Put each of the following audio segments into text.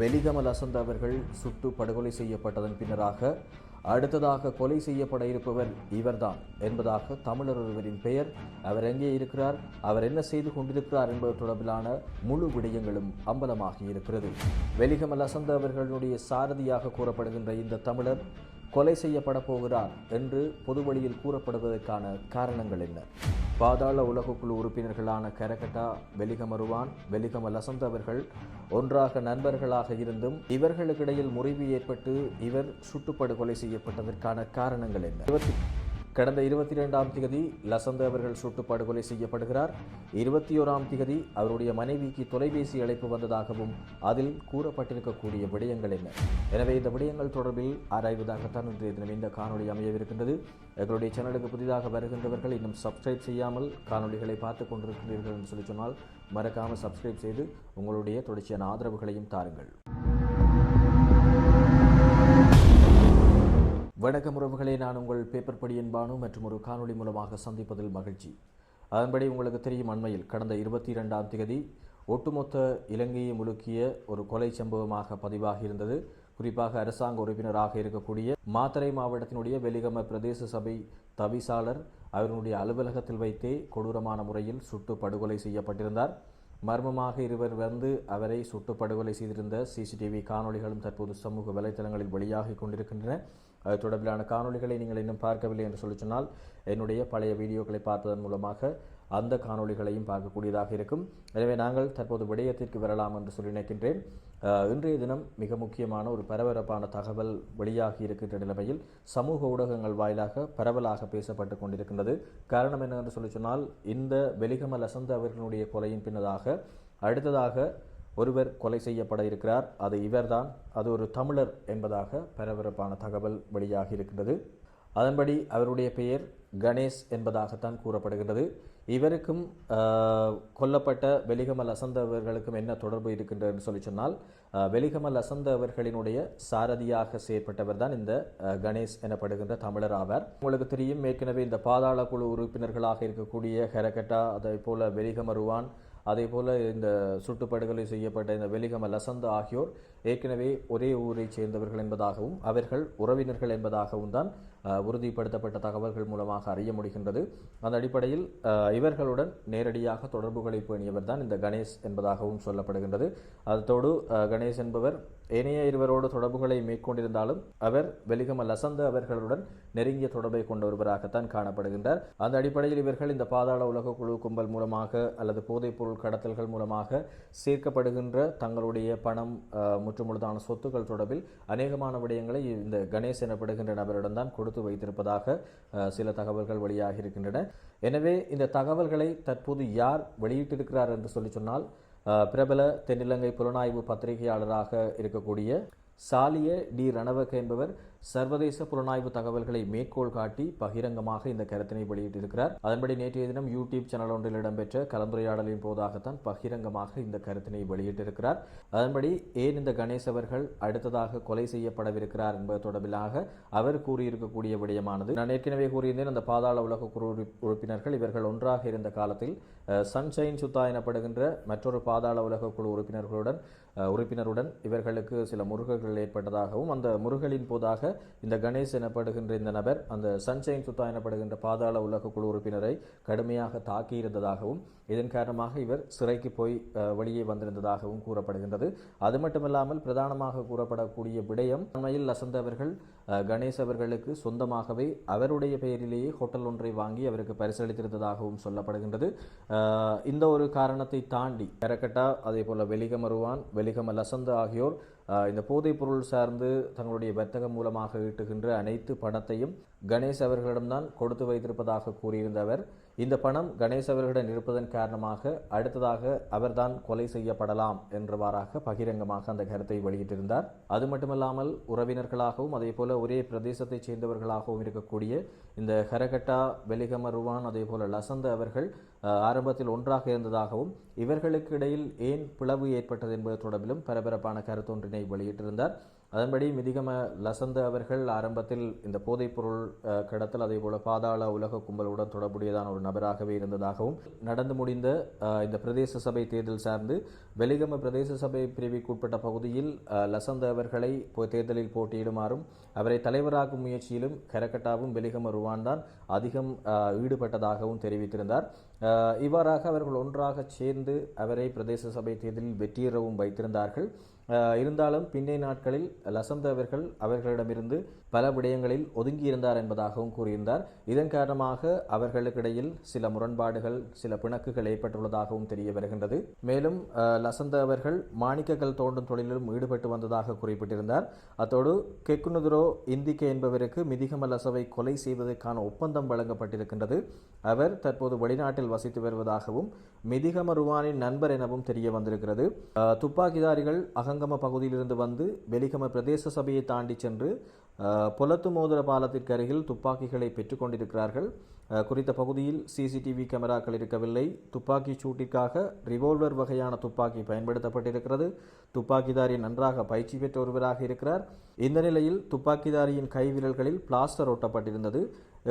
வெலிகம லசந்த அவர்கள் சுட்டு படுகொலை செய்யப்பட்டதன் பின்னராக அடுத்ததாக கொலை செய்யப்பட இருப்பவர் இவர்தான் என்பதாக தமிழர் ஒருவரின் பெயர், அவர் எங்கே இருக்கிறார், அவர் என்ன செய்து கொண்டிருக்கிறார் என்பது தொடர்பிலான முழு விடயங்களும் அம்பலமாகி இருக்கிறது. வெலிகம லசந்த அவர்களுடைய சாரதியாக கூறப்படுகின்ற இந்த தமிழர் கொலை செய்யப்பட போகிறார் என்று பொதுவழியில் கூறப்படுவதற்கான காரணங்கள் என்ன? பாதாள உலகக்குழு உறுப்பினர்களான கரகட்டா, வெலிகம ருவான், வெலிகம லசந்த அவர்கள் ஒன்றாக நண்பர்களாக இருந்தும் இவர்களுக்கிடையில் முறிவு ஏற்பட்டு இவர் சுட்டுப்படுகொலை செய்யப்பட்டதற்கான காரணங்கள் என்ன? கடந்த 22ஆம் திகதி லசந்த அவர்கள் சுட்டு படுகொலை செய்யப்படுகிறார். 21ஆம் திகதி அவருடைய மனைவிக்கு தொலைபேசி அழைப்பு வந்ததாகவும் அதில் கூறப்பட்டிருக்கக்கூடிய விடயங்கள் என்ன? எனவே இந்த விடயங்கள் தொடர்பில் ஆராய்வதாகத்தான் இன்றைய தினம் இந்த காணொலி அமையவிருக்கின்றது. எங்களுடைய சேனலுக்கு புதிதாக வருகின்றவர்கள் இன்னும் சப்ஸ்கிரைப் செய்யாமல் காணொலிகளை பார்த்து கொண்டிருக்கிறீர்கள் என்று சொல்லி சொன்னால் மறக்காமல் சப்ஸ்கிரைப் செய்து உங்களுடைய தொடர்ச்சியான ஆதரவுகளையும் தாருங்கள். வணக்கம் உறவுகளே, நான் உங்கள் பேப்பர் படியன் பானு மற்றும் ஒரு காணொலி மூலமாக சந்திப்பதில் மகிழ்ச்சி. அதன்படி உங்களுக்கு தெரியும், அண்மையில் கடந்த 22ஆம் திகதி ஒட்டுமொத்த இலங்கையை முழுக்கிய ஒரு கொலை சம்பவமாக பதிவாகி இருந்தது. குறிப்பாக அரசாங்க உறுப்பினராக இருக்கக்கூடிய மாத்தறை மாவட்டத்தினுடைய வெலிகம பிரதேச சபை தவிசாளர் அவருடைய அலுவலகத்தில் வைத்தே கொடூரமான முறையில் சுட்டு படுகொலை செய்யப்பட்டிருந்தார். மர்மமாக இருவர் அவரை சுட்டு படுகொலை செய்திருந்த சிசிடிவி காணொலிகளும் தற்போது சமூக வலைதளங்களில் வெளியாகி கொண்டிருக்கின்றன. அது தொடர்பிலான காணொலிகளை நீங்கள் இன்னும் பார்க்கவில்லை என்று சொல்லி சொன்னால் என்னுடைய பழைய வீடியோக்களை பார்ப்பதன் மூலமாக அந்த காணொலிகளையும் பார்க்கக்கூடியதாக இருக்கும். எனவே நாங்கள் தற்போது விடயத்திற்கு வரலாம் என்று சொல்லி நினைக்கின்றேன். இன்றைய தினம் மிக முக்கியமான ஒரு பரபரப்பான தகவல் வெளியாகி இருக்கின்ற நிலைமையில் சமூக ஊடகங்கள் வாயிலாக பரவலாக பேசப்பட்டு கொண்டிருக்கின்றது. காரணம் என்னவென்று சொல்லி சொன்னால், இந்த வெலிகம லசந்த அவர்களுடைய கொலையின் பின்னதாக அடுத்ததாக ஒருவர் கொலை செய்யப்பட இருக்கிறார். அது இவர்தான், அது ஒரு தமிழர் என்பதாக பரபரப்பான தகவல் வெளியாகி இருக்கின்றது. அதன்படி அவருடைய பெயர் கணேஷ் என்பதாகத்தான் கூறப்படுகின்றது. இவருக்கும் கொல்லப்பட்ட வெலிகம லசந்த அவர்களுக்கும் என்ன தொடர்பு இருக்கின்றது என்று சொல்லி சொன்னால், வெலிகம லசந்த அவர்களினுடைய சாரதியாக செயற்பட்டவர் தான் இந்த கணேஷ் எனப்படுகின்ற தமிழர் ஆவார். உங்களுக்கு தெரியும், ஏற்கனவே இந்த பாதாள குழு உறுப்பினர்களாக இருக்கக்கூடிய கரகட்டா, அதே போல வெலிகம ருவான், அதே போல இந்த சுட்டுப்படுகொலை செய்யப்பட்ட இந்த வெலிகம லசந்த ஆகியோர் ஏற்கனவே ஒரே ஊரை சேர்ந்தவர்கள் என்பதாகவும் அவர்கள் உறவினர்கள் என்பதாகவும் தான் உறுதிப்படுத்தப்பட்ட தகவல்கள் மூலமாக அறிய முடிகின்றது. அந்த அடிப்படையில் இவர்களுடன் நேரடியாக தொடர்புகளை பேணியவர் தான் இந்த கணேஷ் என்பதாகவும் சொல்லப்படுகின்றது. அதோடு கணேஷ் என்பவர் ஏனைய இருவரோடு தொடர்புகளை மேற்கொண்டிருந்தாலும் அவர் வெலிகம லசந்த அவர்களுடன் நெருங்கிய தொடர்பை கொண்ட ஒருவராகத்தான் காணப்படுகின்றார். அந்த அடிப்படையில் இவர்கள் இந்த பாதாள உலக குழு கும்பல் மூலமாக அல்லது போதைப் பொருள் கடத்தல்கள் மூலமாக சேர்க்கப்படுகின்ற தங்களுடைய பணம் முற்றுமுழுதான சொத்துக்கள் தொடர்பில் அநேகமான விடயங்களை இந்த கணேஷ் எனப்படுகின்ற நபரிடம் தான் கொடுத்து வைத்திருப்பதாக சில தகவல்கள் வெளியாகி இருக்கின்றன. எனவே இந்த தகவல்களை தற்போது யார் வெளியிட்டிருக்கிறார் என்று சொல்லி சொன்னால், பிரபல தென்னிலங்கை புலனாய்வு பத்திரிகையாளராக இருக்கக்கூடிய சாலிய டி ரணவக்க என்பவர் சர்வதேச புலனாய்வு தகவல்களை மேற்கோள் காட்டி பகிரங்கமாக இந்த கருத்தினை வெளியிட்டிருக்கிறார். அதன்படி நேற்றைய தினம் யூடியூப் சேனல் ஒன்றில் இடம்பெற்ற கலந்துரையாடலின் போதாகத்தான் பகிரங்கமாக இந்த கருத்தினை வெளியிட்டிருக்கிறார். அதன்படி ஏன் இந்த கணேஷ் அவர்கள் அடுத்ததாக கொலை செய்யப்படவிருக்கிறார் என்பது தொடர்பிலாக அவர் கூறியிருக்கக்கூடிய விடயமானது, நான் ஏற்கனவே கூறியிருந்தேன், அந்த பாதாள உலக குழு உறுப்பினர்கள் இவர்கள் ஒன்றாக இருந்த காலத்தில் சன்ஷைன் சுத்தா எனப்படுகின்ற மற்றொரு பாதாள உலக குழு உறுப்பினருடன் இவர்களுக்கு சில முருகல்கள் ஏற்பட்டதாகவும் அந்த முருகலின் போதாக இந்த கணேஷ் எனப்படுகின்ற இந்த நபர் அந்த சன்ஷைன் சுத்தா எனப்படுகின்ற பாதாள உலக குழு உறுப்பினரை கடுமையாக தாக்கியிருந்ததாகவும் இதன் காரணமாக இவர் சிறைக்கு போய் வெளியே வந்திருந்ததாகவும் கூறப்படுகின்றது. அது மட்டுமல்லாமல் பிரதானமாக கூறப்படக்கூடிய விடயம், உண்மையில் லசந்த அவர்கள் கணேஷ் அவர்களுக்கு சொந்தமாகவே அவருடைய பெயரிலேயே ஹோட்டல் ஒன்றை வாங்கி அவருக்கு பரிசளித்திருந்ததாகவும் சொல்லப்படுகின்றது. இந்த ஒரு காரணத்தை தாண்டி கரகட்டா, அதே போல வெலிகம ருவான், வெலிகம லசந்த ஆகியோர் இந்த போதைப் பொருள் சார்ந்து தங்களுடைய வர்த்தகம் மூலமாக ஈட்டுகின்ற அனைத்து பணத்தையும் கணேஷ் அவர்களிடம்தான் கொடுத்து வைத்திருப்பதாக கூறியிருந்தவர், இந்த பணம் கணேஷ் அவர்களிடம் இருப்பதன் காரணமாக அடுத்ததாக அவர்தான் கொலை செய்யப்படலாம் என்றவாறாக பகிரங்கமாக அந்த கருத்தை வெளியிட்டிருந்தார். அது மட்டுமல்லாமல் உறவினர்களாகவும் அதே போல ஒரே பிரதேசத்தை சேர்ந்தவர்களாகவும் இருக்கக்கூடிய இந்த கரகட்டா, வெலிகம ருவான், அதே போல லசந்த அவர்கள் ஆரம்பத்தில் ஒன்றாக இருந்ததாகவும் இவர்களுக்கு இடையில் ஏன் பிளவு ஏற்பட்டது என்பது தொடர்பிலும் பரபரப்பான கருத்தொன்றினை வெளியிட்டிருந்தார். அதன்படி மிதிகம லசந்த அவர்கள் ஆரம்பத்தில் இந்த போதைப்பொருள் கடத்தல் அதேபோல பாதாள உலக கும்பலுடன் தொடர்புடையதான ஒரு நபராகவே இருந்ததாகவும் நடந்து முடிந்த இந்த பிரதேச சபை தேர்தல் சார்ந்து வெலிகம பிரதேச சபை பிரிவுக்குட்பட்ட பகுதியில் லசந்த அவர்களை தேர்தலில் போட்டியிடுமாறும் அவரை தலைவராக்கும் முயற்சியிலும் கரகட்டாவும் வெலிகம ருவான் தான் அதிகம் ஈடுபட்டதாகவும் தெரிவித்திருந்தார். இவ்வாறாக அவர்கள் ஒன்றாக சேர்ந்து அவரை பிரதேச சபை தேர்தலில் வெற்றியேறவும் வைத்திருந்தார்கள். இருந்தாலும் பின்னை நாட்களில் லசந்த அவர்கள் அவர்களிடமிருந்து பல விடயங்களில் ஒதுங்கியிருந்தார் என்பதாகவும் கூறியிருந்தார். இதன் காரணமாக அவர்களுக்கிடையில் சில முரண்பாடுகள் சில பிணக்குகள் ஏற்பட்டுள்ளதாகவும் தெரிய வருகின்றது. மேலும் லசந்த அவர்கள் மாணிக்கக்கல் தோண்டும் தொழிலிலும் ஈடுபட்டு வந்ததாக குறிப்பிட்டிருந்தார். அத்தோடு கெக்குனுதுரோ இந்திக்க என்பவருக்கு மிதிகம லசவை கொலை செய்வதற்கான ஒப்பந்தம் வழங்கப்பட்டிருக்கின்றது. அவர் தற்போது வெளிநாட்டில் வசித்து வருவதாகவும் மிதிகம ருவானின் நண்பர் எனவும் தெரிய வந்திருக்கிறது. துப்பாக்கிதாரிகள் அகங்கம பகுதியிலிருந்து வந்து வெலிகம பிரதேச சபையை தாண்டி சென்று பொலத்து மோதிர பாலத்திற்கு அருகில் துப்பாக்கிகளை பெற்றுக்கொண்டிருக்கிறார்கள். குறித்த பகுதியில் சிசிடிவி கேமராக்கள் இருக்கவில்லை. துப்பாக்கி சூட்டிற்காக ரிவால்வர் வகையான துப்பாக்கி பயன்படுத்தப்பட்டிருக்கிறது. துப்பாக்கிதாரி நன்றாக பயிற்சி பெற்ற ஒருவராக இருக்கிறார். இந்த நிலையில் துப்பாக்கிதாரியின் கை விரல்களில் பிளாஸ்டர் ஒட்டப்பட்டிருந்தது.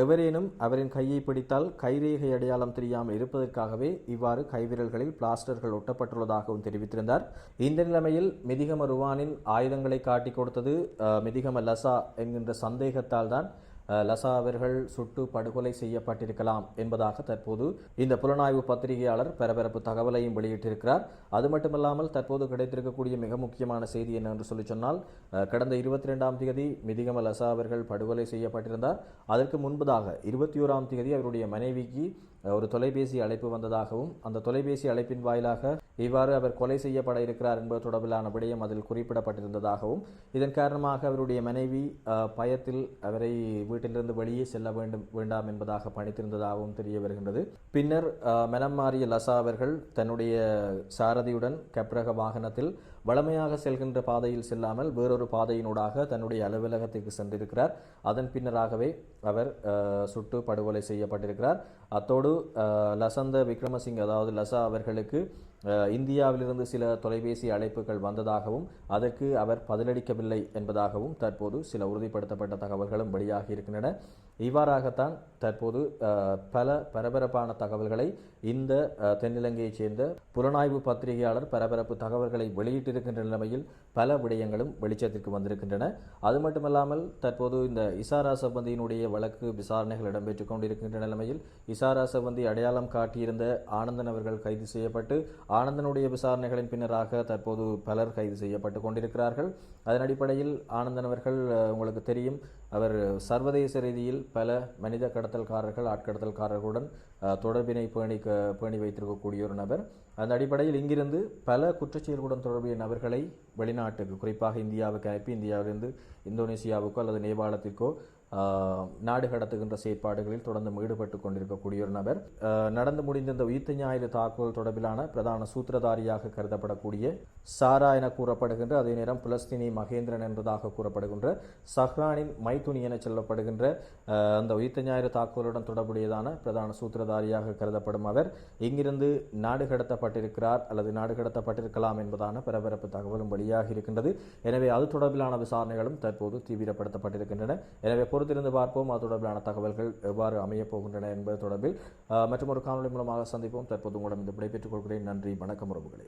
எவரேனும் அவரின் கையை பிடித்தால் கைரேகை அடையாளம் தெரியாமல் இருப்பதற்காகவே இவ்வாறு கைவிரல்களில் பிளாஸ்டர்கள் ஒட்டப்பட்டுள்ளதாகவும் தெரிவித்திருந்தார். இந்த நிலைமையில் மிதிகம ருவானின் ஆயுதங்களை காட்டிக் கொடுத்தது மிதிகம லசா என்கின்ற சந்தேகத்தால் தான் லசா அவர்கள் சுட்டு படுகொலை செய்யப்பட்டிருக்கலாம் என்பதாக தற்போது இந்த புலனாய்வு பத்திரிகையாளர் பரபரப்பு தகவலையும் வெளியிட்டிருக்கிறார். அது மட்டுமல்லாமல் தற்போது கிடைத்திருக்கக்கூடிய மிக முக்கியமான செய்தி என்னவென்று சொல்லி சொன்னால், கடந்த 22ஆம் தேதி மிதிகம லசா அவர்கள் படுகொலை செய்யப்பட்டிருந்தார். அதற்கு முன்பதாக 21ஆம் தேதி அவருடைய மனைவிக்கு ஒரு தொலைபேசி அழைப்பு வந்ததாகவும் அந்த தொலைபேசி அழைப்பின் வாயிலாக இவ்வாறு அவர் கொலை செய்யப்பட இருக்கிறார் என்பது தொடர்பிலான விடயம் அதில் குறிப்பிடப்பட்டிருந்ததாகவும் இதன் காரணமாக அவருடைய மனைவி பயத்தில் அவரை வீட்டிலிருந்து வெளியே செல்ல வேண்டாம் என்பதாக பணித்திருந்ததாகவும் தெரிய வருகின்றது. பின்னர் மனம் மாறிய லசா அவர்கள் தன்னுடைய சாரதியுடன் கப்ரக வாகனத்தில் வளமையாக செல்கின்ற பாதையில் செல்லாமல் வேறொரு பாதையினூடாக தன்னுடைய அலுவலகத்திற்கு சென்றிருக்கிறார். அதன் பின்னராகவே அவர் சுட்டு படுகொலை செய்யப்பட்டிருக்கிறார். அத்தோடு லசந்த விக்ரமசிங்க அதாவது லசா அவர்களுக்கு இந்தியாவிலிருந்து சில தொலைபேசி அழைப்புகள் வந்ததாகவும் அதற்கு அவர் பதிலளிக்கவில்லை என்பதாகவும் தற்போது சில உறுதிப்படுத்தப்பட்ட தகவல்களும் வெளியாகி இருக்கின்றன. இவ்வாறாகத்தான் தற்போது பல பரபரப்பான தகவல்களை இந்த தென்னிலங்கையைச் சேர்ந்த புலனாய்வு பத்திரிகையாளர் பரபரப்பு தகவல்களை வெளியிட்டிருக்கின்ற நிலைமையில் பல விடயங்களும் வெளிச்சத்திற்கு வந்திருக்கின்றன. அது மட்டுமல்லாமல் தற்போது இந்த இசாரா சம்பந்தியினுடைய வழக்கு விசாரணைகள் இடம்பெற்றுக் கொண்டிருக்கின்ற நிலைமையில் இசாரா சம்பந்தி அடையாளம் காட்டியிருந்த ஆனந்தன் அவர்கள் கைது செய்யப்பட்டு ஆனந்தனுடைய விசாரணைகளின் பின்னராக தற்போது பலர் கைது செய்யப்பட்டு கொண்டிருக்கிறார்கள். அதன் அடிப்படையில் ஆனந்தன் அவர்கள் உங்களுக்கு தெரியும், அவர் சர்வதேச ரீதியில் பல மனித கடத்தல்காரர்கள் ஆட்கடத்தல்காரர்களுடன் தொடர்பினை பேணி வைத்திருக்கக்கூடிய ஒரு நபர். அந்த அடிப்படையில் இங்கிருந்து பல குற்றச்செயல்களுடன் தொடர்புடைய நபர்களை வெளிநாட்டுக்கு குறிப்பாக இந்தியாவுக்கு அனுப்பி இந்தியாவிலிருந்து இந்தோனேசியாவுக்கோ அல்லது நேபாளத்திற்கோ நாடு கடத்துகின்ற செயற்பாடுகளில் தொடர்ந்து ஈடுபட்டு கொண்டிருக்கக்கூடிய ஒரு நபர். நடந்து முடிந்த இந்த உயிர்த்த ஞாயிறு தாக்குதல் தொடர்பிலான பிரதான சூத்திரதாரியாக கருதப்படக்கூடிய சாரா என கூறப்படுகின்ற அதே நேரம் புலஸ்தீனி மகேந்திரன் என்பதாக கூறப்படுகின்ற சஹ்ரானின் மைதுனி என சொல்லப்படுகின்ற அந்த உயிர்த்த ஞாயிறு தாக்குதலுடன் தொடர்புடையதான பிரதான சூத்திரதாரியாக கருதப்படும் அவர் இங்கிருந்து நாடு கடத்தப்பட்டிருக்கிறார் அல்லது நாடு கடத்தப்பட்டிருக்கலாம் என்பதான பரபரப்பு தகவலும் வெளியாகி இருக்கின்றது. எனவே அது தொடர்பிலான விசாரணைகளும் தற்போது தீவிரப்படுத்தப்பட்டிருக்கின்றன. எனவே பொறுத்திருந்து பார்ப்போம் அது தொடர்பிலான தகவல்கள் எவ்வாறு அமையப் போகின்றன என்பது தொடர்பில் மற்றும் ஒரு காணொலி மூலமாக சந்திப்போம். தற்போது உங்களிடம் விடைபெற்றுக் கொள்கிறேன். நன்றி, வணக்கம் உறவுகளே.